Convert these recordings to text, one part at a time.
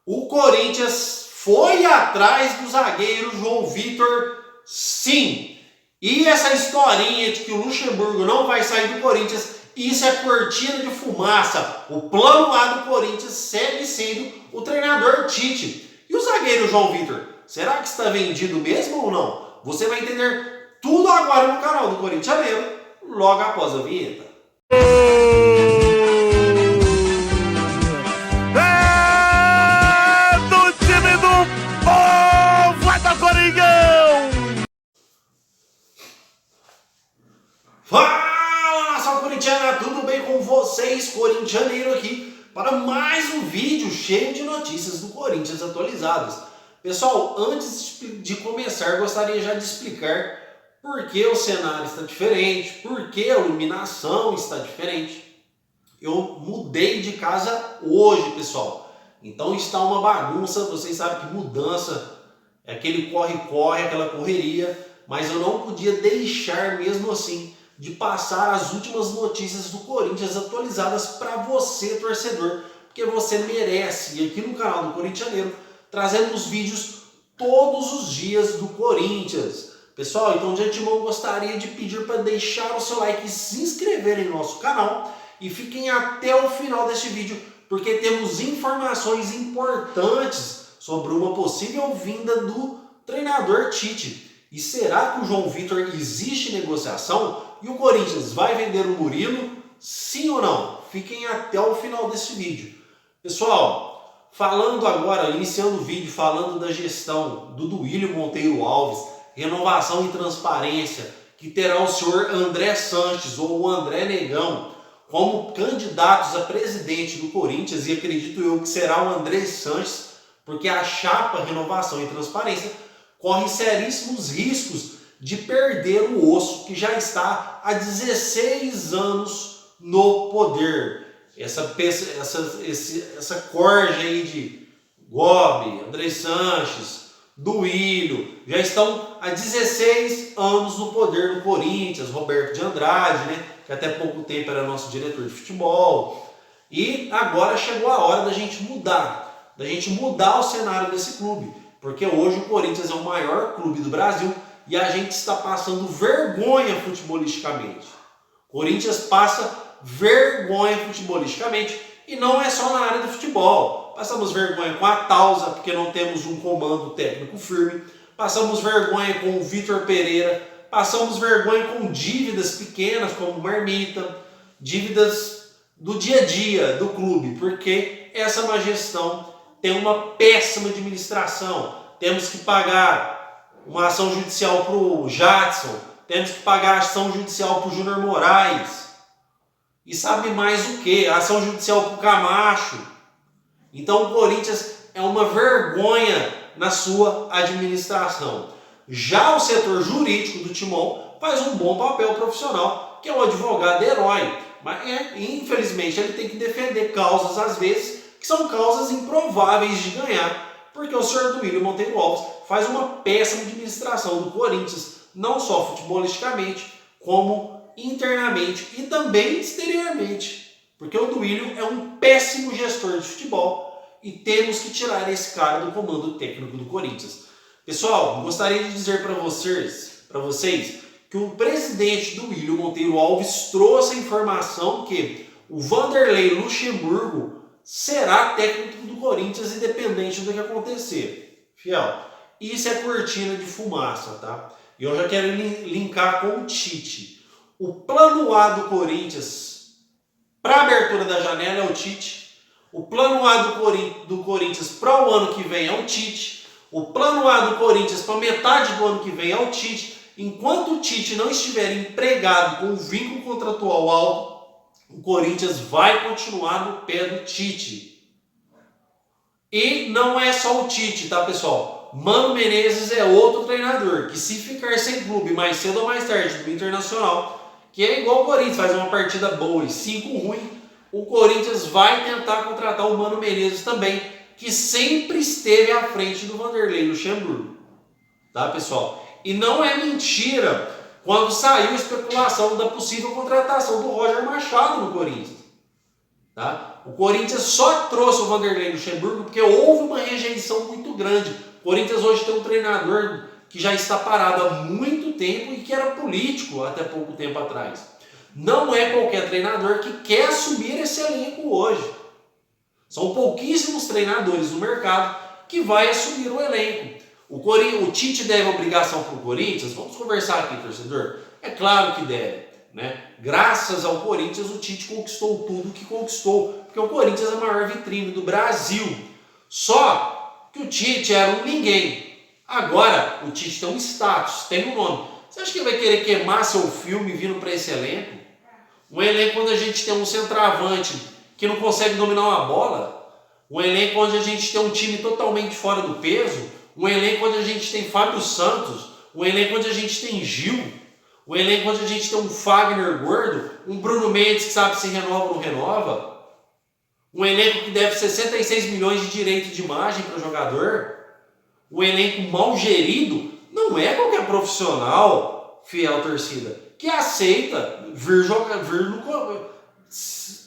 O Corinthians foi atrás do zagueiro João Vitor, sim. E essa historinha de que o Luxemburgo não vai sair do Corinthians, isso é cortina de fumaça. O plano A do Corinthians segue sendo o treinador Tite. E o zagueiro João Vitor, será que está vendido mesmo ou não? Você vai entender tudo agora no canal do Corintianeiro, logo após a vinheta. Fala, nação corintiana, tudo bem com vocês? Corintianeiro aqui para mais um vídeo cheio de notícias do Corinthians atualizadas. Pessoal, antes de começar, gostaria já de explicar por que o cenário está diferente, por que a iluminação está diferente. Eu mudei de casa hoje, pessoal, então está uma bagunça. Vocês sabem que mudança é aquele corre-corre, aquela correria, mas eu não podia deixar mesmo assim de passar as últimas notícias do Corinthians atualizadas para você, torcedor, porque você merece. E aqui no canal do Corintianeiro trazemos vídeos todos os dias do Corinthians. Pessoal, então de antemão gostaria de pedir para deixar o seu like e se inscrever em nosso canal e fiquem até o final deste vídeo, porque temos informações importantes sobre uma possível vinda do treinador Tite. E será que o João Vitor existe negociação? E o Corinthians vai vender o Murilo? Sim ou não? Fiquem até o final desse vídeo. Pessoal, falando agora, iniciando o vídeo, falando da gestão do Duílio Monteiro Alves, renovação e transparência, que terá o senhor André Sanches ou o André Negão como candidatos a presidente do Corinthians, e acredito eu que será o André Sanches, porque a chapa Renovação e Transparência corre seríssimos riscos de perder o osso que já está há 16 anos no poder. Essa corja aí de Gobi, André Sanches, Duílio, já estão há 16 anos no poder do Corinthians. Roberto de Andrade, né, que até pouco tempo era nosso diretor de futebol. E agora chegou a hora da gente mudar o cenário desse clube, porque hoje o Corinthians é o maior clube do Brasil e a gente está passando vergonha futebolisticamente. O Corinthians passa vergonha futebolisticamente, e não é só na área do futebol. Passamos vergonha com a Tausa, porque não temos um comando técnico firme. Passamos vergonha com o Vitor Pereira. Passamos vergonha com dívidas pequenas, como marmita, dívidas do dia a dia do clube, porque essa má gestão tem uma péssima administração. Temos que pagar uma ação judicial para o Jadson, temos que pagar a ação judicial para o Júnior Moraes, e sabe mais o que? A ação judicial para o Camacho. Então o Corinthians é uma vergonha na sua administração. Já o setor jurídico do Timão faz um bom papel profissional, que é o advogado herói, mas infelizmente ele tem que defender causas às vezes que são causas improváveis de ganhar, porque o senhor Duílio Monteiro Alves faz uma péssima administração do Corinthians, não só futebolisticamente, como internamente e também exteriormente, porque o Duílio é um péssimo gestor de futebol e temos que tirar esse cara do comando técnico do Corinthians. Pessoal, gostaria de dizer para vocês que o presidente Duílio Monteiro Alves trouxe a informação que o Vanderlei Luxemburgo será técnico do Corinthians independente do que acontecer. Fiel, isso é cortina de fumaça, tá? E eu já quero linkar com o Tite. O plano A do Corinthians para a abertura da janela é o Tite. O plano A do Corinthians para o ano que vem é o Tite. O plano A do Corinthians para metade do ano que vem é o Tite. Enquanto o Tite não estiver empregado com um vínculo contratual alto, o Corinthians vai continuar no pé do Tite. E não é só o Tite, tá, pessoal? Mano Menezes é outro treinador que, se ficar sem clube mais cedo ou mais tarde do Internacional, que é igual o Corinthians, faz uma partida boa e 5 ruim, o Corinthians vai tentar contratar o Mano Menezes também, que sempre esteve à frente do Vanderlei Luxemburgo. Tá, pessoal? E não é mentira quando saiu a especulação da possível contratação do Roger Machado no Corinthians. Tá? O Corinthians só trouxe o Vanderlei Luxemburgo porque houve uma rejeição muito grande. O Corinthians hoje tem um treinador que já está parado há muito tempo e que era político até pouco tempo atrás. Não é qualquer treinador que quer assumir esse elenco hoje. São pouquíssimos treinadores no mercado que vai assumir o elenco. O Tite deve obrigação para o Corinthians? Vamos conversar aqui, torcedor. É claro que deve. Né? Graças ao Corinthians, o Tite conquistou tudo que conquistou, porque o Corinthians é a maior vitrine do Brasil. Só que o Tite era um ninguém. Agora, o Tite tem um status, tem um nome. Você acha que ele vai querer queimar seu filme vindo para esse elenco? Um elenco onde a gente tem um centroavante que não consegue dominar uma bola? Um elenco onde a gente tem um time totalmente fora do peso? Um elenco onde a gente tem Fábio Santos? Um elenco onde a gente tem Gil? O elenco onde a gente tem um Fagner gordo, um Bruno Mendes que sabe se renova ou não renova, um elenco que deve 66 milhões de direito de imagem para o jogador, um elenco mal gerido, não é qualquer profissional, fiel torcida, que aceita vir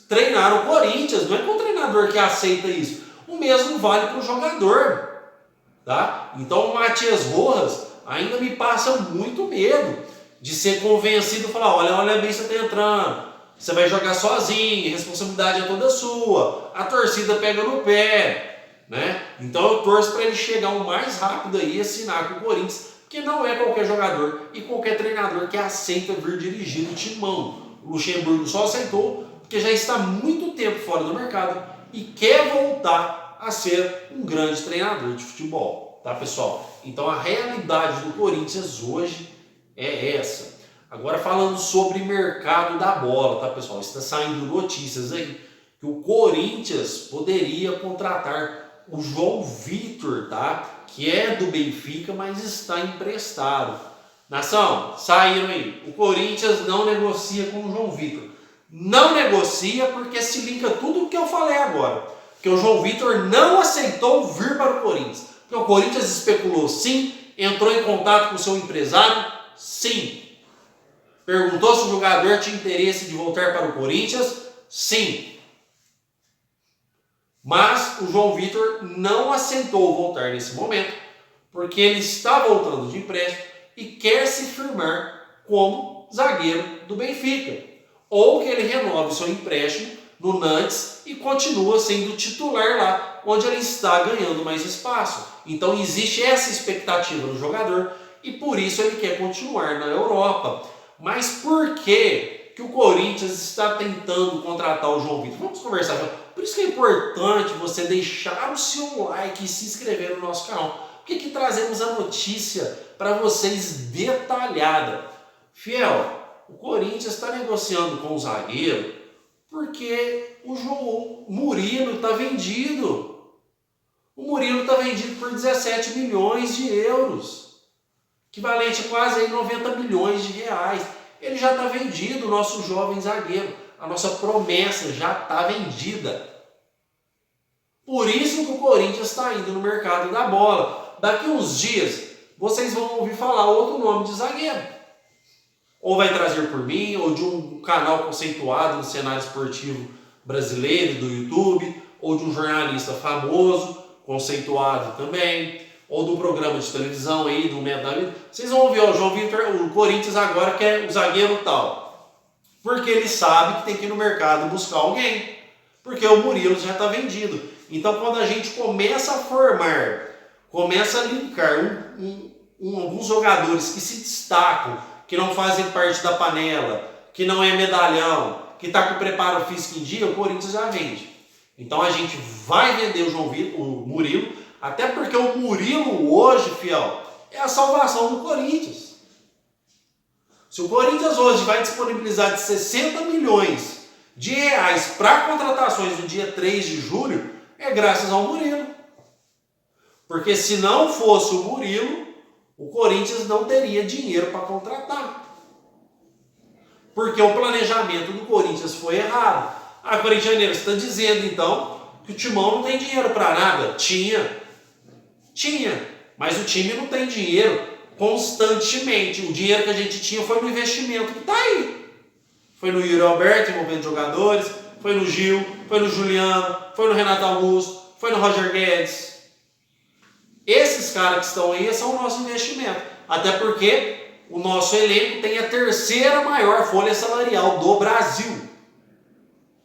treinar o Corinthians. Não é um treinador que aceita isso. O mesmo vale para o jogador. Tá? Então o Matias Rojas ainda me passa muito medo de ser convencido e falar, olha bem, você está entrando, você vai jogar sozinho, a responsabilidade é toda sua, a torcida pega no pé, né? Então eu torço para ele chegar o mais rápido aí e assinar com o Corinthians, porque não é qualquer jogador e qualquer treinador que aceita vir dirigir o timão. O Luxemburgo só aceitou porque já está muito tempo fora do mercado e quer voltar a ser um grande treinador de futebol, tá, pessoal? Então a realidade do Corinthians hoje é essa. Agora falando sobre mercado da bola, tá, pessoal? Está saindo notícias aí que o Corinthians poderia contratar o João Vitor, tá? Que é do Benfica, mas está emprestado. Nação, saíram aí. O Corinthians não negocia com o João Vitor. Não negocia porque se linka tudo o que eu falei agora. Porque o João Vitor não aceitou vir para o Corinthians. Porque o Corinthians especulou sim, entrou em contato com o seu empresário, sim. Perguntou se o jogador tinha interesse de voltar para o Corinthians? Sim. Mas o João Vitor não aceitou voltar nesse momento, porque ele está voltando de empréstimo e quer se firmar como zagueiro do Benfica. Ou que ele renove seu empréstimo no Nantes e continua sendo titular lá, onde ele está ganhando mais espaço. Então existe essa expectativa no jogador, e por isso ele quer continuar na Europa. Mas por que o Corinthians está tentando contratar o João Vitor? Vamos conversar. Por isso que é importante você deixar o seu like e se inscrever no nosso canal. Porque aqui trazemos a notícia para vocês detalhada. Fiel, o Corinthians está negociando com o zagueiro porque o Murilo está vendido. O Murilo está vendido por 17 milhões de euros. Equivalente a quase aí 90 milhões de reais. Ele já está vendido, o nosso jovem zagueiro. A nossa promessa já está vendida. Por isso que o Corinthians está indo no mercado da bola. Daqui uns dias, vocês vão ouvir falar outro nome de zagueiro. Ou vai trazer por mim, ou de um canal conceituado no cenário esportivo brasileiro, do YouTube, ou de um jornalista famoso, conceituado também, ou do programa de televisão aí, do Neto da Vida. Vocês vão ouvir, o João Vitor, o Corinthians agora quer o zagueiro tal. Porque ele sabe que tem que ir no mercado buscar alguém. Porque o Murilo já está vendido. Então quando a gente começa a formar, começa a linkar alguns jogadores que se destacam, que não fazem parte da panela, que não é medalhão, que está com o preparo físico em dia, o Corinthians já vende. Então a gente vai vender o Murilo, até porque o Murilo hoje, fiel, é a salvação do Corinthians. Se o Corinthians hoje vai disponibilizar de 60 milhões de reais para contratações no dia 3 de julho, é graças ao Murilo. Porque se não fosse o Murilo, o Corinthians não teria dinheiro para contratar. Porque o planejamento do Corinthians foi errado. Ah, Corinthianeiro, você está dizendo então que o Timão não tem dinheiro para nada? Tinha, mas o time não tem dinheiro constantemente. O dinheiro que a gente tinha foi no investimento que está aí. Foi no Yuri Alberto envolvendo jogadores, foi no Gil, foi no Juliano, foi no Renato Augusto, foi no Roger Guedes. Esses caras que estão aí são o nosso investimento. Até porque o nosso elenco tem a terceira maior folha salarial do Brasil.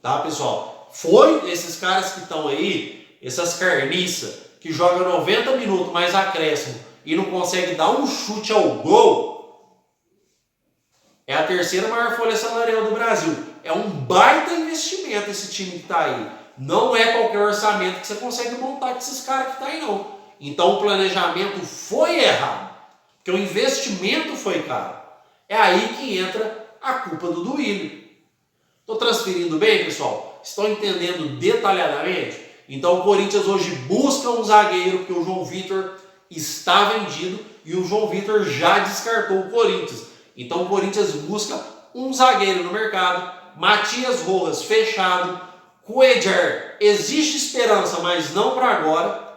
Tá, pessoal? Foi esses caras que estão aí, essas carniças, que jogam 90 minutos mais acréscimo e não consegue dar um chute ao gol, é a terceira maior folha salarial do Brasil. É um baita investimento esse time que está aí. Não é qualquer orçamento que você consegue montar com esses caras que estão aí, não. Então o planejamento foi errado, porque o investimento foi caro. É aí que entra a culpa do Duílio. Estou transferindo bem, pessoal? Estão entendendo detalhadamente? Então o Corinthians hoje busca um zagueiro, porque o João Vitor está vendido e o João Vitor já descartou o Corinthians. Então o Corinthians busca um zagueiro no mercado. Matias Rojas fechado. Cuéllar, existe esperança, mas não para agora.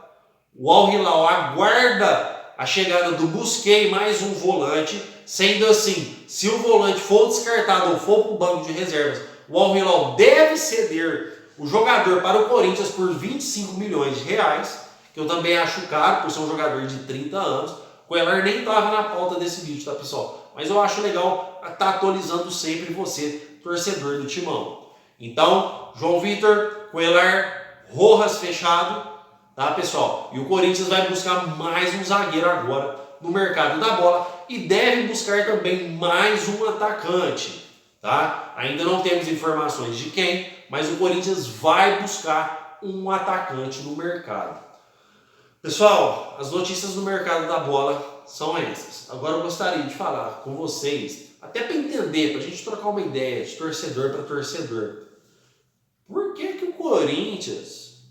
O Al Hilal aguarda a chegada do Busquets, mais um volante. Sendo assim, se o volante for descartado ou for para o banco de reservas, o Al Hilal deve ceder o jogador para o Corinthians por 25 milhões de reais, que eu também acho caro por ser um jogador de 30 anos. O Cuéllar nem estava na pauta desse vídeo, tá, pessoal? Mas eu acho legal estar atualizando sempre você, torcedor do Timão. Então, João Vitor, Cuéllar, Rojas fechado, tá, pessoal? E o Corinthians vai buscar mais um zagueiro agora no mercado da bola e deve buscar também mais um atacante, tá? Ainda não temos informações de quem, mas o Corinthians vai buscar um atacante no mercado. Pessoal, as notícias do mercado da bola são essas. Agora eu gostaria de falar com vocês, até para entender, para a gente trocar uma ideia de torcedor para torcedor. Por que o Corinthians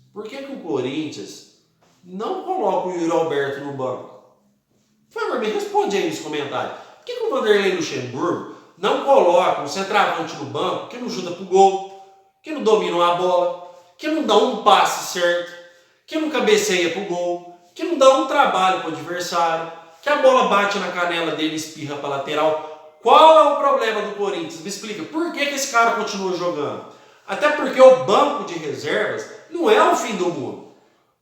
não coloca o Yuri Alberto no banco? Por favor, me responde aí nos comentários. Por que o Vanderlei Luxemburgo não coloca um centroavante no banco que não chuta pro gol, que não domina a bola, que não dá um passe certo, que não cabeceia pro gol, que não dá um trabalho pro adversário, que a bola bate na canela dele e espirra pra lateral? Qual é o problema do Corinthians? Me explica. Por que esse cara continua jogando? Até porque o banco de reservas não é o fim do mundo.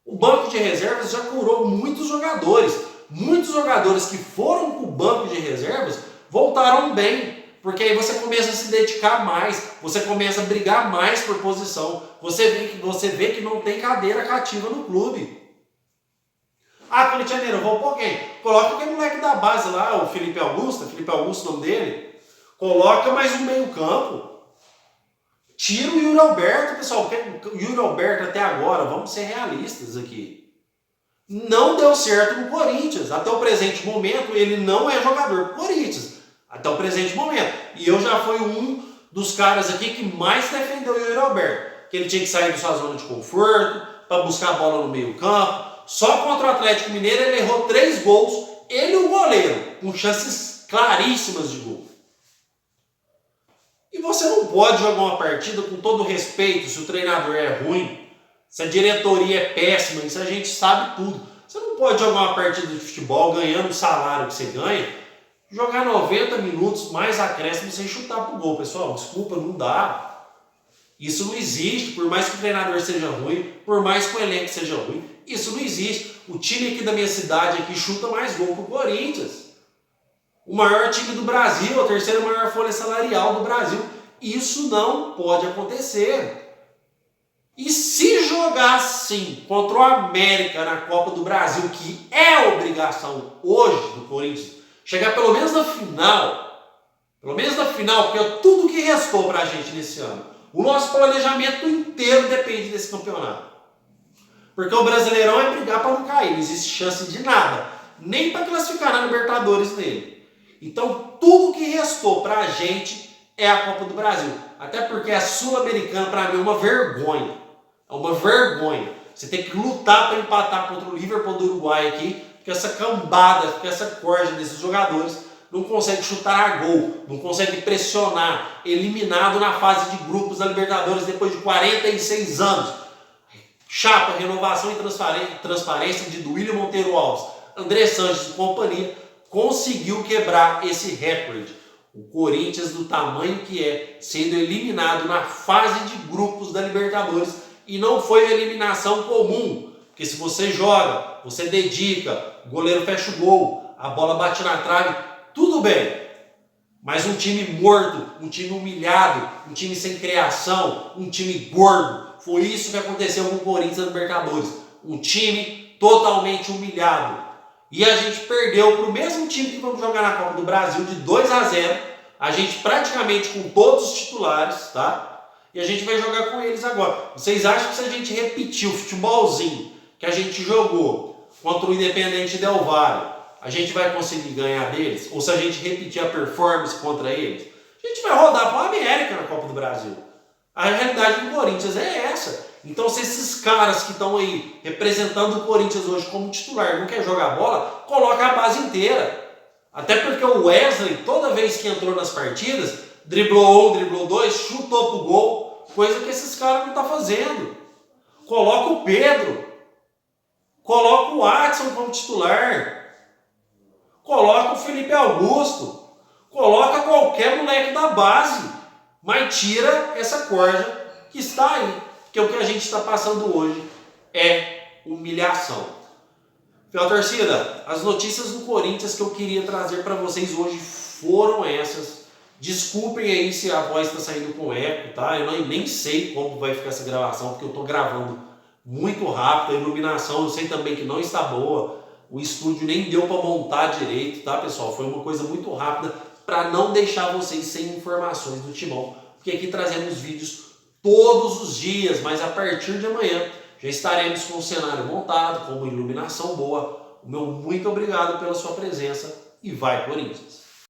O banco de reservas já curou muitos jogadores. Muitos jogadores que foram para o banco de reservas voltaram bem. Porque aí você começa a se dedicar mais. Você começa a brigar mais por posição. Você vê que não tem cadeira cativa no clube. Ah, Corintianeiro, vou pôr quem? Coloca aquele moleque da base lá, o Felipe Augusto o nome dele. Coloca mais um meio campo. Tira o Yuri Alberto, pessoal. O Yuri Alberto até agora, vamos ser realistas aqui, não deu certo no Corinthians. Até o presente momento, ele não é jogador do Corinthians. Até o presente momento. E eu já fui um dos caras aqui que mais defendeu o Yuri Alberto. Que ele tinha que sair da sua zona de conforto, para buscar a bola no meio campo. Só contra o Atlético Mineiro ele errou 3 gols. Ele e o goleiro, com chances claríssimas de gol. E você não pode jogar uma partida com todo respeito se o treinador é ruim, se a diretoria é péssima, isso a gente sabe tudo. Você não pode jogar uma partida de futebol ganhando o salário que você ganha, jogar 90 minutos mais acréscimo sem chutar pro gol, pessoal. Desculpa, não dá. Isso não existe, por mais que o treinador seja ruim, por mais que o elenco seja ruim, isso não existe. O time aqui da minha cidade aqui chuta mais gol que o Corinthians. O maior time do Brasil, a terceira maior folha salarial do Brasil. Isso não pode acontecer. E se jogar assim contra o América na Copa do Brasil, que é obrigação hoje do Corinthians, chegar pelo menos na final, porque é tudo que restou para a gente nesse ano. O nosso planejamento inteiro depende desse campeonato. Porque o Brasileirão é brigar para não cair, não existe chance de nada, nem para classificar na Libertadores nele. Então, tudo que restou para a gente é a Copa do Brasil. Até porque a Sul-Americana, para mim, é uma vergonha. É uma vergonha. Você tem que lutar para empatar contra o Liverpool do Uruguai aqui, porque essa cambada, porque essa corja desses jogadores não consegue chutar a gol, não consegue pressionar, eliminado na fase de grupos da Libertadores depois de 46 anos. Chapa, renovação e transparência de Duílio Monteiro Alves, André Sanches e companhia, conseguiu quebrar esse recorde. O Corinthians do tamanho que é, sendo eliminado na fase de grupos da Libertadores, e não foi uma eliminação comum, porque se você joga, você dedica, o goleiro fecha o gol, a bola bate na trave, tudo bem. Mas um time morto, um time humilhado, um time sem criação, um time gordo, foi isso que aconteceu com o Corinthians na Libertadores. Um time totalmente humilhado. E a gente perdeu para o mesmo time que vamos jogar na Copa do Brasil de 2-0. A gente praticamente com todos os titulares, tá? E a gente vai jogar com eles agora. Vocês acham que se a gente repetir o futebolzinho que a gente jogou contra o Independente Del Valle, a gente vai conseguir ganhar deles? Ou se a gente repetir a performance contra eles, a gente vai rodar para a América na Copa do Brasil. A realidade do Corinthians é essa. Então, se esses caras que estão aí representando o Corinthians hoje como titular não quer jogar bola, coloca a base inteira. Até porque o Wesley, toda vez que entrou nas partidas, driblou um, driblou dois, chutou pro gol, coisa que esses caras não estão fazendo. Coloca o Pedro, coloca o Adson como titular, coloca o Felipe Augusto, coloca qualquer moleque da base, mas tira essa corda que está aí. Porque o que a gente está passando hoje é humilhação. Fiel torcida, as notícias do Corinthians que eu queria trazer para vocês hoje foram essas. Desculpem aí se a voz está saindo com eco, tá? Eu nem sei como vai ficar essa gravação, porque eu estou gravando muito rápido. A iluminação eu sei também que não está boa. O estúdio nem deu para montar direito, tá, pessoal? Foi uma coisa muito rápida para não deixar vocês sem informações do Timão. Porque aqui trazemos vídeos todos os dias, mas a partir de amanhã já estaremos com o cenário montado, com uma iluminação boa. O meu muito obrigado pela sua presença e vai Corinthians!